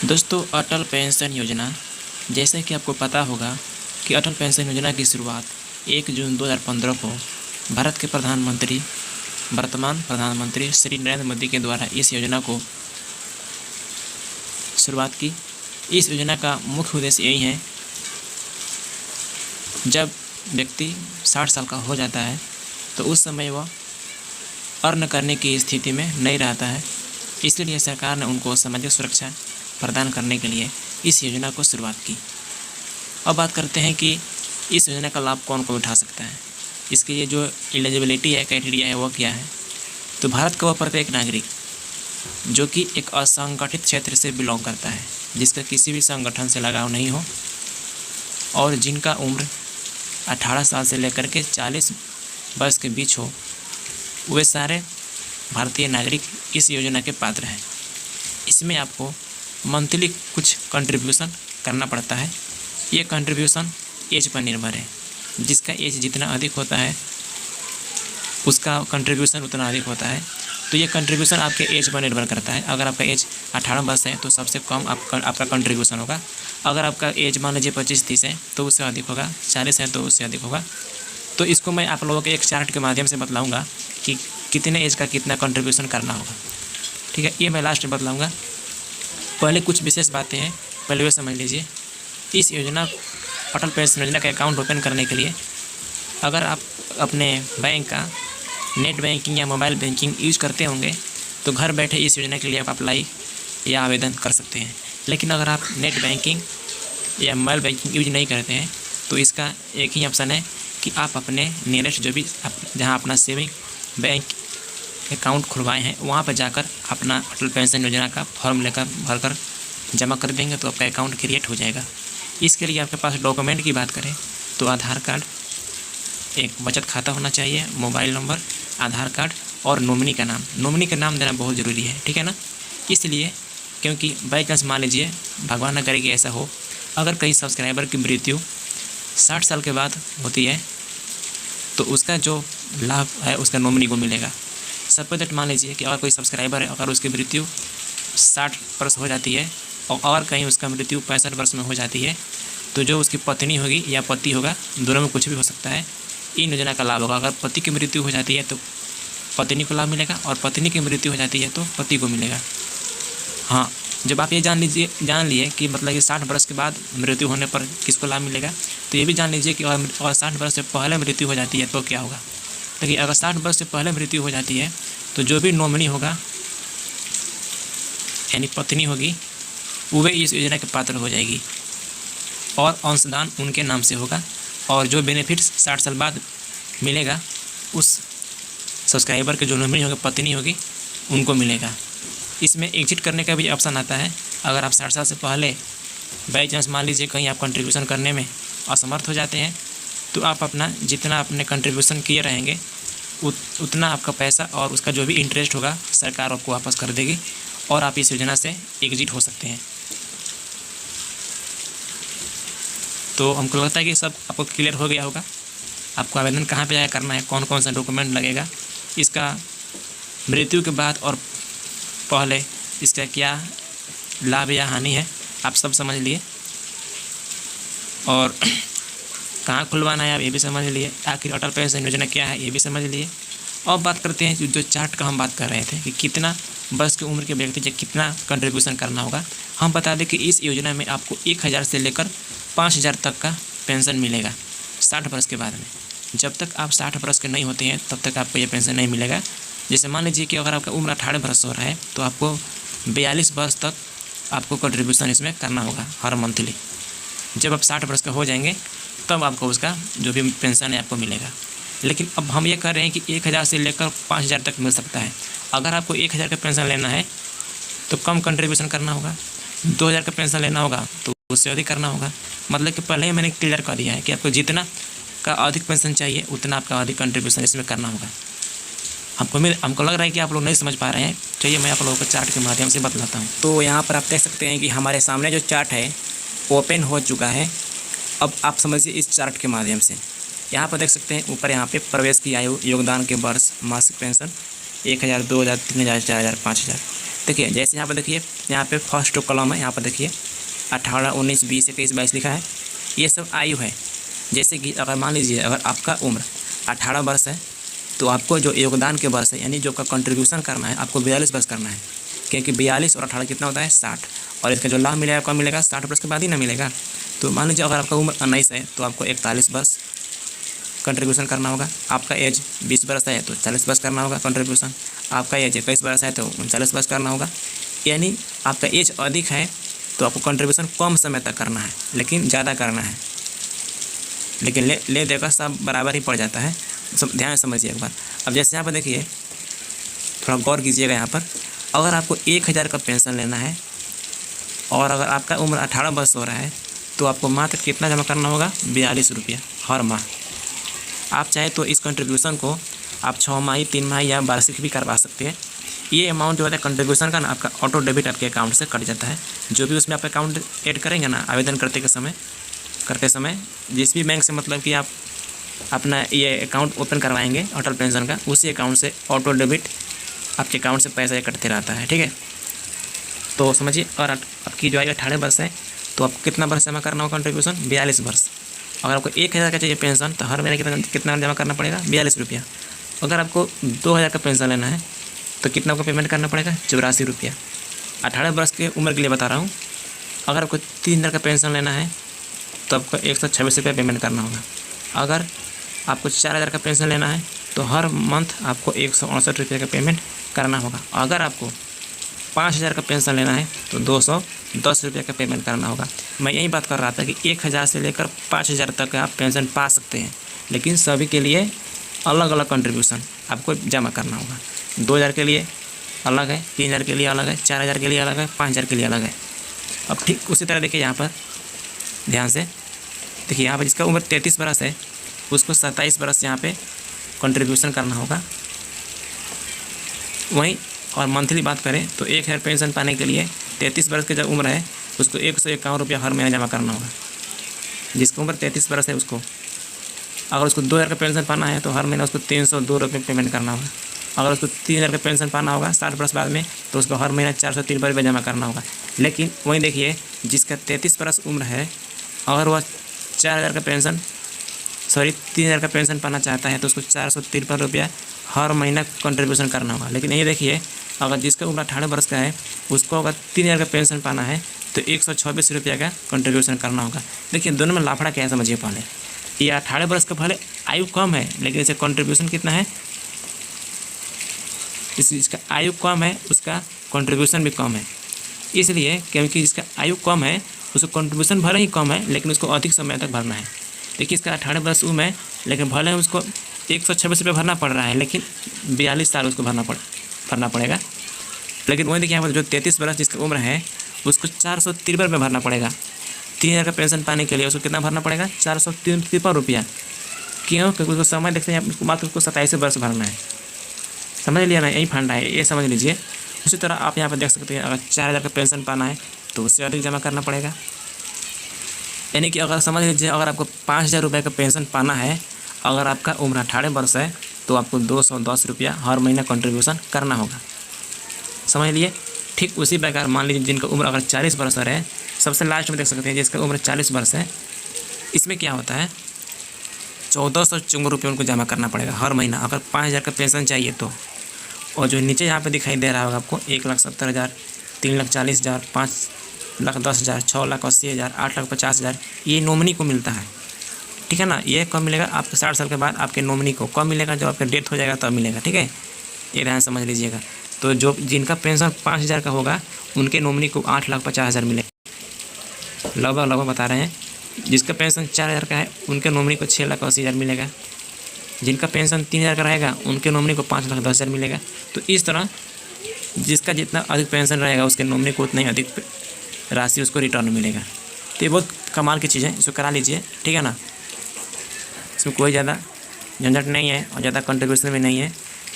दोस्तों, अटल पेंशन योजना, जैसे कि आपको पता होगा कि अटल पेंशन योजना की शुरुआत 1 जून 2015 को भारत के वर्तमान प्रधानमंत्री श्री नरेंद्र मोदी के द्वारा इस योजना को शुरुआत की। इस योजना का मुख्य उद्देश्य यही है, जब व्यक्ति 60 साल का हो जाता है तो उस समय वह अर्न करने की स्थिति में नहीं रहता है, इसलिए सरकार ने उनको सामाजिक सुरक्षा प्रदान करने के लिए इस योजना को शुरुआत की। अब बात करते हैं कि इस योजना का लाभ कौन कौन उठा सकता है। इसके लिए जो एलिजिबिलिटी है, क्राइटेरिया है, वो क्या है। तो भारत का वह प्रत्येक नागरिक जो कि एक असंगठित क्षेत्र से बिलोंग करता है, जिसका किसी भी संगठन से लगाव नहीं हो और जिनका उम्र 18 साल से लेकर के 40 वर्ष के बीच हो, वे सारे भारतीय नागरिक इस योजना के पात्र हैं। इसमें आपको मंथली कुछ कंट्रीब्यूशन करना पड़ता है। ये कंट्रीब्यूशन एज पर निर्भर है, जिसका एज जितना अधिक होता है उसका कंट्रीब्यूशन उतना अधिक होता है। तो ये कंट्रीब्यूशन आपके एज पर निर्भर करता है। अगर आपका एज 18 वर्ष है तो सबसे कम आपका कंट्रीब्यूशन होगा। अगर आपका एज मान लीजिए 25-30 है तो उससे अधिक होगा, 40 है तो उससे अधिक होगा। तो इसको मैं आप लोगों के एक चार्ट के माध्यम से बतलाऊँगा कि कितने एज का कितना कंट्रीब्यूशन करना होगा। ठीक है, ये मैं लास्ट में बतलाऊँगा। पहले कुछ विशेष बातें हैं, पहले वे समझ लीजिए। इस योजना, अटल पेंशन योजना का अकाउंट ओपन करने के लिए अगर आप अपने बैंक का नेट बैंकिंग या मोबाइल बैंकिंग यूज करते होंगे तो घर बैठे इस योजना के लिए आप अप्लाई या आवेदन कर सकते हैं। लेकिन अगर आप नेट बैंकिंग या मोबाइल बैंकिंग यूज नहीं करते हैं तो इसका एक ही ऑप्शन है कि आप अपने नियरेस्ट जो भी जहाँ अपना सेविंग बैंक अकाउंट खुलवाए हैं वहाँ पर जाकर अपना अटल पेंशन योजना का फॉर्म लेकर भरकर जमा कर देंगे तो आपका अकाउंट क्रिएट हो जाएगा। इसके लिए आपके पास डॉक्यूमेंट की बात करें तो आधार कार्ड, एक बचत खाता होना चाहिए, मोबाइल नंबर, आधार कार्ड और नॉमिनी का नाम। नॉमिनी का नाम देना बहुत ज़रूरी है, ठीक है ना। इसलिए क्योंकि बाई चांस मान लीजिए, भगवान न करे कि ऐसा हो, अगर कहीं सब्सक्राइबर की मृत्यु 60 साल के बाद होती है तो उसका जो लाभ है उसका नॉमिनी को मिलेगा। सपोज दैट मान लीजिए कि अगर कोई सब्सक्राइबर है, अगर उसकी मृत्यु 60 वर्ष हो जाती है और कहीं उसका मृत्यु 65 वर्ष में हो जाती है तो जो उसकी पत्नी होगी या पति होगा, दोनों में कुछ भी हो सकता है, इन योजना का लाभ होगा। अगर पति की मृत्यु हो जाती है तो पत्नी को लाभ मिलेगा और पत्नी की मृत्यु हो जाती है तो पति को मिलेगा। हाँ, जब आप ये जान लिए कि मतलब कि 60 वर्ष के बाद मृत्यु होने पर किसको लाभ मिलेगा, तो ये भी जान लीजिए कि अगर 60 वर्ष से पहले मृत्यु हो जाती है तो क्या होगा। देखिए, अगर 60 वर्ष से पहले मृत्यु हो जाती है तो जो भी नॉमिनी होगा यानी पत्नी होगी, वह इस योजना के पात्र हो जाएगी और अंशदान उनके नाम से होगा और जो बेनिफिट 60 साल बाद मिलेगा उस सब्सक्राइबर के जो नॉमिनी होगी, पत्नी होगी, उनको मिलेगा। इसमें एग्जिट करने का भी ऑप्शन आता है। अगर आप 60 साल से पहले बाई चांस मान लीजिए कहीं आप कंट्रीब्यूशन करने में असमर्थ हो जाते हैं तो आप अपना जितना आपने कंट्रीब्यूशन किए रहेंगे उतना आपका पैसा और उसका जो भी इंटरेस्ट होगा सरकार आपको वापस कर देगी और आप इस योजना से एग्जिट हो सकते हैं। तो हमको लगता है कि सब आपको क्लियर हो गया होगा। आपको आवेदन कहाँ पे जाकर करना है, कौन कौन सा डॉक्यूमेंट लगेगा, इसका मृत्यु के बाद और पहले इसका क्या लाभ या हानि है, आप सब समझ लिए। और कहाँ खुलवाना है आप ये भी समझ लिए। आखिर अटल पेंशन योजना क्या है ये भी समझ लिए। अब बात करते हैं जो चार्ट का हम बात कर रहे थे कि कितना वर्ष की उम्र के व्यक्ति से कितना कंट्रीब्यूशन करना होगा। हम बता दें कि इस योजना में आपको 1000 से लेकर 5000 तक का पेंशन मिलेगा 60 वर्ष के बाद में। जब तक आप 60 वर्ष के नहीं होते हैं तब तक आपको ये पेंशन नहीं मिलेगा। जैसे मान लीजिए कि अगर आपका उम्र 18 वर्ष हो रहा है तो आपको 42 वर्ष तक आपको कंट्रीब्यूशन इसमें करना होगा हर मंथली। जब आप 60 वर्ष का हो जाएंगे तब आपको उसका जो भी पेंशन है आपको मिलेगा। लेकिन अब हम ये कर रहे हैं कि 1000 से लेकर 5000 तक मिल सकता है। अगर आपको 1000 का पेंशन लेना है तो कम कंट्रीब्यूशन करना होगा, 2000 का पेंशन लेना होगा तो उससे अधिक करना होगा। मतलब कि पहले ही मैंने क्लियर कर दिया है कि आपको जितना का अधिक पेंशन चाहिए उतना आपका अधिक कंट्रीब्यूशन इसमें करना होगा। हमको लग रहा है कि आप लोग नहीं समझ पा रहे हैं, चलिए मैं आप लोगों को चार्ट के माध्यम से बतलाता हूँ। तो यहाँ पर आप देख सकते हैं कि हमारे सामने जो चार्ट है ओपन हो चुका है। अब आप समझिए इस चार्ट के माध्यम से यहाँ पर देख सकते हैं ऊपर यहाँ पे प्रवेश की आयु, योगदान के वर्ष, मासिक पेंशन 1000, 2000, 3000, 4000, 5000। देखिए जैसे यहाँ पर देखिए, यहाँ पे फर्स्ट टू कॉलम है, यहाँ पर देखिए 18, 19, 20, 21, 22 लिखा है। ये सब आयु है। जैसे कि अगर मान लीजिए अगर आपका उम्र 18 वर्ष है तो आपको जो योगदान के वर्ष है यानी जो का कंट्रीब्यूशन करना है आपको 42 वर्ष करना है, क्योंकि 42 और 18 कितना होता है 60, और इसका जो लाभ मिलेगा कब मिलेगा 60 वर्ष के बाद ही ना मिलेगा। तो मान लीजिए अगर आपका उम्र 19 है तो आपको 41 वर्ष कंट्रीब्यूशन करना होगा। आपका एज 20 वर्ष है तो 40 वर्ष करना होगा कंट्रीब्यूशन। आपका एज 21 वर्ष है तो 39 वर्ष करना होगा। यानी आपका एज अधिक है तो आपको कंट्रीब्यूशन कम समय तक करना है लेकिन ज़्यादा करना है, लेकिन ले देकर सब बराबर ही पड़ जाता है। सब ध्यान से समझिए एक बार। अब जैसे यहाँ पर देखिए, थोड़ा गौर कीजिएगा यहाँ पर, अगर आपको 1000 का पेंशन लेना है और अगर आपका उम्र 18 वर्ष हो रहा है तो आपको मात्र कितना जमा करना होगा 42 रुपया हर माह। आप चाहे तो इस कंट्रीब्यूशन को आप 6 माही, 3 माही या वार्षिक भी करवा सकते हैं। ये अमाउंट जो होता है कंट्रीब्यूशन का ना आपका ऑटो डेबिट आपके अकाउंट से कट जाता है। जो भी उसमें आप अकाउंट ऐड करेंगे ना आवेदन करते समय जिस भी बैंक से मतलब कि आप अपना ये अकाउंट ओपन करवाएंगे अटल पेंशन का, उसी अकाउंट से ऑटो डेबिट आपके अकाउंट से पैसा कटते रहता है। ठीक है, तो समझिए। और आपकी जो आयु 18 वर्ष है तो आपको कितना वर्ष जमा करना होगा कंट्रीब्यूशन 42 वर्ष। अगर आपको 1000 का चाहिए पेंशन तो हर महीने कितना जमा करना पड़ेगा 42 रुपया। अगर आपको 2000 का पेंशन लेना है तो कितना आपको पेमेंट करना पड़ेगा 84 रुपया। 18 वर्ष की उम्र के लिए बता रहा हूँ। अगर आपको 3000 का पेंशन लेना है तो आपको 126 रुपया पेमेंट करना होगा। अगर आपको 4000 का पेंशन लेना है तो हर मंथ आपको 168 रुपये का पेमेंट करना होगा। अगर आपको 5000 का पेंशन लेना है तो 210 रुपये का पेमेंट करना होगा। मैं यही बात कर रहा था कि 1000 से लेकर 5000 तक आप पेंशन पा सकते हैं, लेकिन सभी के लिए अलग अलग कंट्रीब्यूशन आपको जमा करना होगा। 2000 के लिए अलग है, 3000 के लिए अलग है, 4000 के लिए अलग है, 5000 के लिए अलग है। अब ठीक उसी तरह देखिए यहाँ पर ध्यान से देखिए, यहाँ पर जिसका उम्र 33 वर्ष है उसको 27 वर्ष यहाँ पे कंट्रीब्यूशन करना होगा। वहीं और मंथली बात करें तो 1000 पेंशन पाने के लिए 33 वर्ष की जो उम्र है उसको 151 रुपया हर महीने जमा करना होगा। जिसकी उम्र 33 वर्ष है उसको, अगर उसको 2000 का पेंशन पाना है तो हर महीने उसको 302 रुपये पेमेंट करना होगा। अगर उसको 3000 का पेंशन पाना होगा 60 वर्ष बाद में तो उसको हर महीना 403 रुपये जमा करना होगा। लेकिन वहीं देखिए जिसका 33 वर्ष उम्र है, अगर वह 3000 का पेंशन पाना चाहता है तो उसको 453 रुपया हर महीना कंट्रीब्यूशन करना होगा। लेकिन ये देखिए अगर जिसका उम्र 18 वर्ष का है उसको अगर 3000 का पेंशन पाना है तो 126 रुपया का कंट्रीब्यूशन करना होगा। देखिए दोनों में लाफड़ा क्या है समझिए। पहले ये 18 वर्ष का भले आयु कम है लेकिन इसे कंट्रीब्यूशन कितना है, इसका आयु कम है उसका कंट्रीब्यूशन भी कम है। इसलिए क्योंकि जिसका आयु कम है उसका कंट्रीब्यूशन भले ही कम है लेकिन उसको अधिक समय तक भरना है। देखिए इसका 18 वर्ष उम्र है लेकिन भले उसको 126 रुपये भरना पड़ रहा है लेकिन 42 साल उसको भरना पड़ेगा। लेकिन वही देखिए यहाँ पर जो 33 वर्ष जिसकी उम्र है उसको 453 रुपये भरना पड़ेगा। 3000 का पेंशन पाने के लिए उसको कितना भरना पड़ेगा 453 रुपया। क्यों? क्योंकि उसको समय देखते हैं मात्र उसको 27 वर्ष भरना है। समझ लिया ना, यही फंडा है, ये समझ लीजिए। उसी तरह आप यहाँ पर देख सकते हैं अगर 4000 का पेंशन पाना है तो उससे अधिक जमा करना पड़ेगा। यानी कि अगर समझ लीजिए अगर आपको 5000 रुपये का पेंशन पाना है, अगर आपका उम्र 18 वर्ष है तो आपको 210 रुपया हर महीना कंट्रीब्यूशन करना होगा। समझ लिए। ठीक उसी प्रकार मान लीजिए जिनका उम्र अगर 40 वर्ष है, सबसे लास्ट में देख सकते हैं जिसका उम्र 40 वर्ष है, इसमें क्या होता है 1454 रुपये उनको जमा करना पड़ेगा हर महीना अगर 5000 का पेंशन चाहिए तो। और जो नीचे यहाँ पे दिखाई दे रहा होगा आपको 1,70,000, 3,40,000, 5,10,000, 6,80,000, 8,50,000, ये नॉमिनी को मिलता है। ठीक है ना। ये कब मिलेगा आपके 60 साल के बाद आपके नॉमिनी को कब मिलेगा, जब आपका डेथ हो जाएगा तब मिलेगा। ठीक है, ये ध्यान समझ लीजिएगा। तो जो जिनका पेंशन 5000 का होगा उनके नॉमिनी को 8,50,000 मिलेगा। लगभग बता रहे हैं। जिसका पेंशन 4000 का है उनके नॉमिनी को 6,80,000 मिलेगा। जिनका पेंशन 3000 का रहेगा उनके नॉमिनी को 5,10,000 मिलेगा। तो इस तरह जिसका जितना अधिक पेंशन रहेगा उसके नॉमिनी को उतना ही अधिक राशि उसको रिटर्न मिलेगा। तो ये बहुत कमाल की चीज़ है, इसको करा लीजिए। ठीक है ना। इसमें कोई ज़्यादा झंझट नहीं है और ज़्यादा कंट्रीब्यूशन भी नहीं है।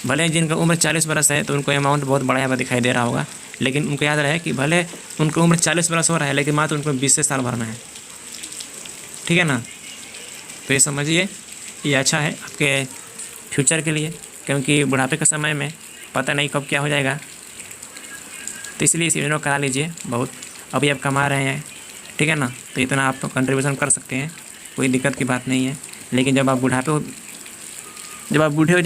भले जिनका उम्र 40 वर्ष है तो उनको अमाउंट बहुत बड़ा यहाँ पर दिखाई दे रहा होगा, लेकिन उनको याद रहे कि भले उनकी उम्र 40 वर्ष हो रहा है लेकिन मात्र उनको 20 साल भरना है। ठीक है ना। तो ये समझिए ये अच्छा है आपके फ्यूचर के लिए, क्योंकि बुढ़ापे के समय में पता नहीं कब क्या हो जाएगा। तो इसलिए इस योजना को करा लीजिए। बहुत अभी आप कमा रहे हैं, ठीक है ना, तो इतना आप कंट्रीब्यूशन कर सकते हैं, कोई दिक्कत की बात नहीं है। लेकिन जब आप बूढ़े हो